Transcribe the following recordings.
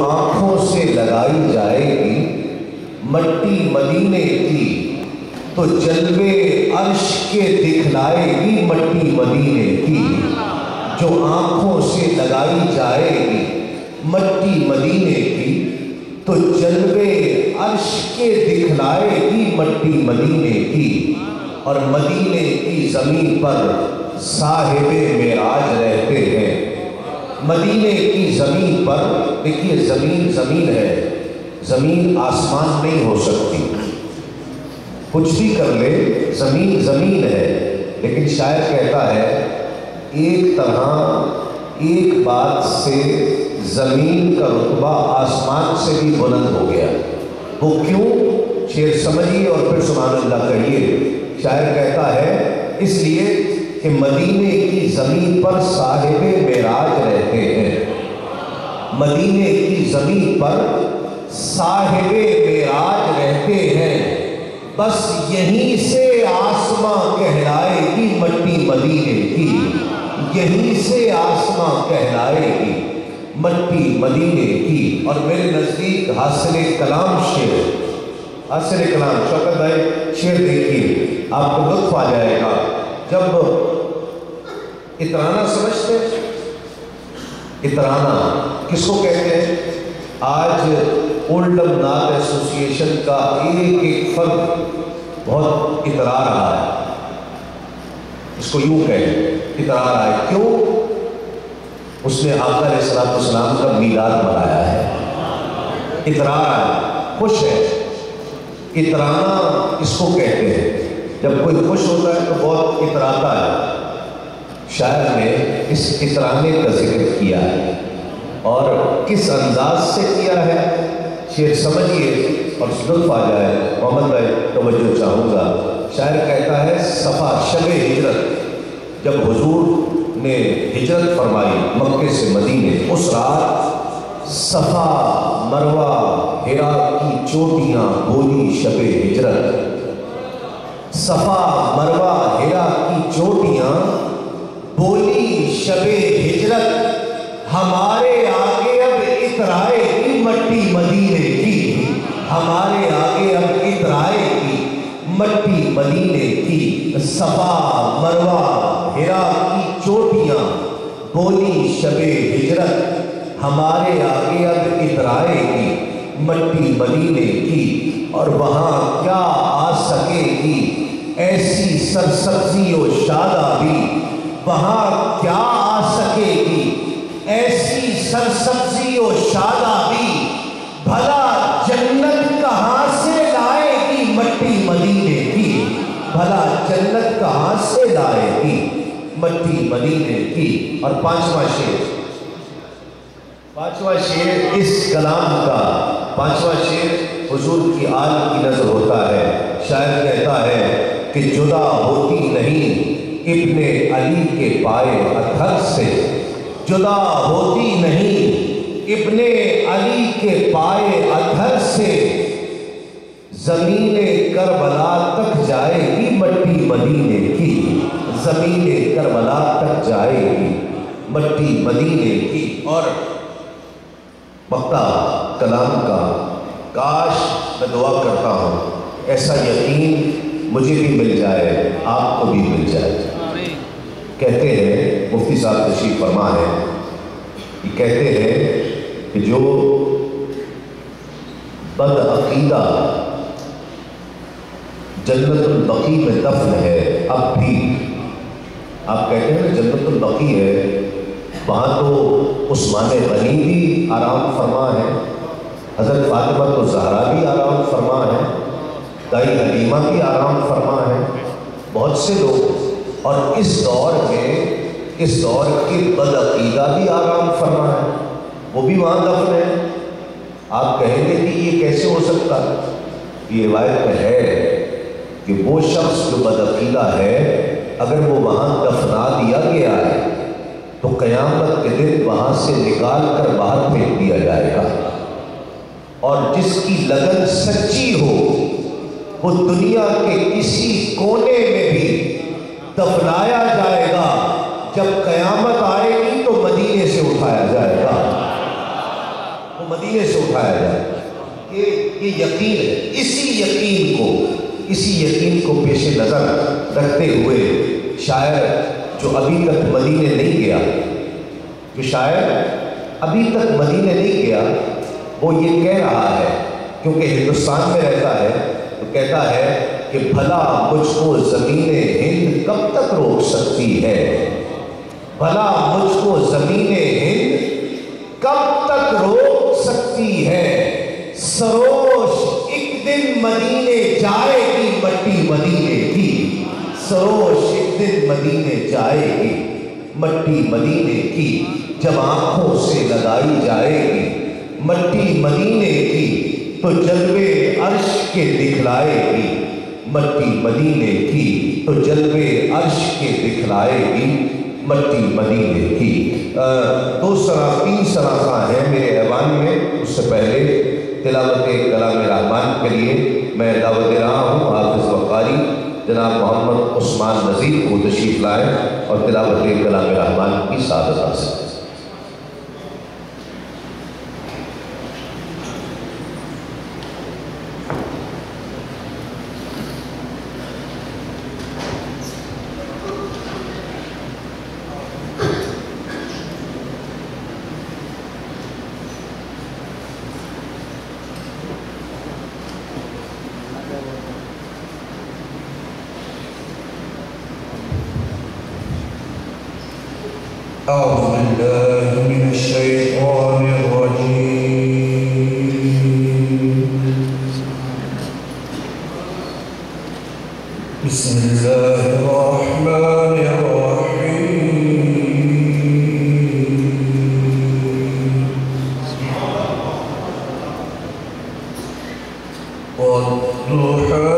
آنکھوں سے لگائی جائے گی مٹی مدینے کی، تو جلوے عرش کے دکھلائے گی مٹی مدینے کی۔ جو آنکھوں سے لگائی جائے گی مٹی مدینے کی، تو جلوے عرش کے دکھلائے گی مٹی مدینے کی۔ اور مدینے کی زمین پر صاحب معراج رہتے ہیں۔ مدینے کی زمین پر، دیکھیے زمین زمین ہے، زمین آسمان نہیں ہو سکتی، کچھ بھی کر لے زمین زمین ہے۔ لیکن شاعر کہتا ہے ایک طرح ایک بات سے زمین کا رتبہ آسمان سے بھی بلند ہو گیا۔ وہ کیوں؟ شعر سمجھیے اور پھر سبحان اللہ کہیے۔ شاعر کہتا ہے اس لیے کہ مدینے کی زمین پر صاحب معراج رہتے ہیں۔ مدینے کی زمین پر صاحب معراج رہتے ہیں، بس یہیں سے آسماں کہلائے گی مٹی مدینے کی، یہیں سے آسماں کہلائے گی مٹی مدینے کی۔ اور میرے نزدیک حاصل کلام شعر، حاصل کلام، شوکت بھائی شعر دیکھیے آپ کو لطف آ جائے گا۔ جب اترانا سمجھتے ہیں؟ اترانا کس کو کہتے ہیں؟ آج اولڈم نعت ایسوسی ایشن کا ایک ایک فرد بہت اترا رہا ہے، اس کو یوں کہیں اترا رہا ہے۔ کیوں؟ اس نے آقا علیہ السلام کا میلاد منایا ہے، اترا رہا ہے، خوش ہے۔ اترانا اس کو کہتے ہیں، جب کوئی خوش ہوتا ہے تو بہت اتراتا ہے۔ شاعر نے اس اترانے کا ذکر کیا ہے، اور کس انداز سے کیا ہے شعر سمجھیے اور لطف آ جائے۔ محمد بھائی توجہ چاہوں گا۔ شاعر کہتا ہے صفا شب ہجرت، جب حضور نے ہجرت فرمائی مکے سے مدینے، اس رات صفا مروہ حرا کی چوٹیاں بولی شب ہجرت۔ صفا مروہ حرا کی چوٹیاں بولی شب ہجرت، ہمارے آگے اب اترائے گی مٹی مدینے کی، ہمارے آگے اب اترائے گی مٹی مدینے کی۔ صفا مروہ حرا کی چوٹیاں بولی شب ہجرت، ہمارے آگے اب اترائے گی مٹی مدینے کی۔ اور وہاں کیا آ سکے گی ایسی سرسبزی و شادابی، وہاں کیا آ سکے گی ایسی سرسبزی و شادابی، بھلا جنت کہاں سے لائے گی مٹی مدینے کی، بھلا جنت کہاں سے لائے گی مٹی مدینے کی۔ اور پانچواں شعر اس کلام کا، پانچواں شعر حضور کی آل کی نظر ہوتا ہے۔ شاعر کہتا ہے کہ جدا ہوتی نہیں ابن علی کے پائے اتھر سے، جدا ہوتی نہیں ابن علی کے پائے اتھر سے، زمین کربلا تک جائے گی مٹی مدینے کی، زمین کربلا تک جائے گی مٹی مدینے کی۔ اور وقتہ کلام کا، کاش میں دعا کرتا ہوں ایسا یقین مجھے بھی مل جائے، آپ کو بھی مل جائے۔ کہتے ہیں مفتی صاحب تشریف فرما ہے، یہ کہتے ہیں کہ جو بد عقیدہ جنت البقیع میں دفن ہے اب بھی، آپ کہتے ہیں جنت البقیع ہے، وہاں تو عثمان غنی بھی آرام فرما ہے، حضرت فاطمہ تو زہرا بھی آرام فرما ہے، دائی حلیمہ بھی آرام فرما ہے، بہت سے لوگ۔ اور اس دور میں، اس دور کے بد عقیدہ بھی آرام فرما ہے، وہ بھی وہاں دفن ہے۔ آپ کہیں گے کہ یہ کیسے ہو سکتا ہے؟ یہ روایت میں ہے کہ وہ شخص جو بد عقیدہ ہے، اگر وہ وہاں دفنا دیا گیا ہے تو قیامت کے دن وہاں سے نکال کر باہر پھینک دیا جائے گا۔ اور جس کی لگن سچی ہو وہ دنیا کے کسی کونے میں بھی دفنایا جائے گا، جب قیامت آئے گی تو مدینے سے اٹھایا جائے گا۔ وہ مدینے سے اٹھایا جائے. یہ یقین ہے. اسی یقین کو پیش نظر رکھتے ہوئے شاعر جو ابھی تک مدینے نہیں گیا وہ یہ کہہ رہا ہے، کیونکہ ہندوستان میں رہتا ہے تو کہتا ہے کہ بھلا مجھ کو زمین ہند کب تک روک سکتی ہے، بھلا مجھ کو زمین ہند کب تک روک سکتی ہے، سروش ایک دن مدینے جائے گی مٹی مدینے کی، سروش ایک دن مدینے جائے گی مٹی مدینے کی، جب آنکھوں سے لگائی جائے گی مٹی مدینے کی تو جلوے عرش کے دکھلائے گی، مٹی مدینے کی تو جلوے عرش کے دکھلائے گی، مٹی مدینے کی. 3 سرافاں ہیں میرے ایوان میں. اس سے پہلے تلاوت کلام رحمان کے لیے میں دعوت دے رہا ہوں حافظ و قاری جناب محمد عثمان نذیر کو تشریف لائیں اور تلاوت کلام رحمان کی سعادت حاصل. أعوذ بالله من الشيطان الرجيم. بسم الله الرحمن الرحيم. والضحى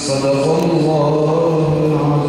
صدق الله العظيم.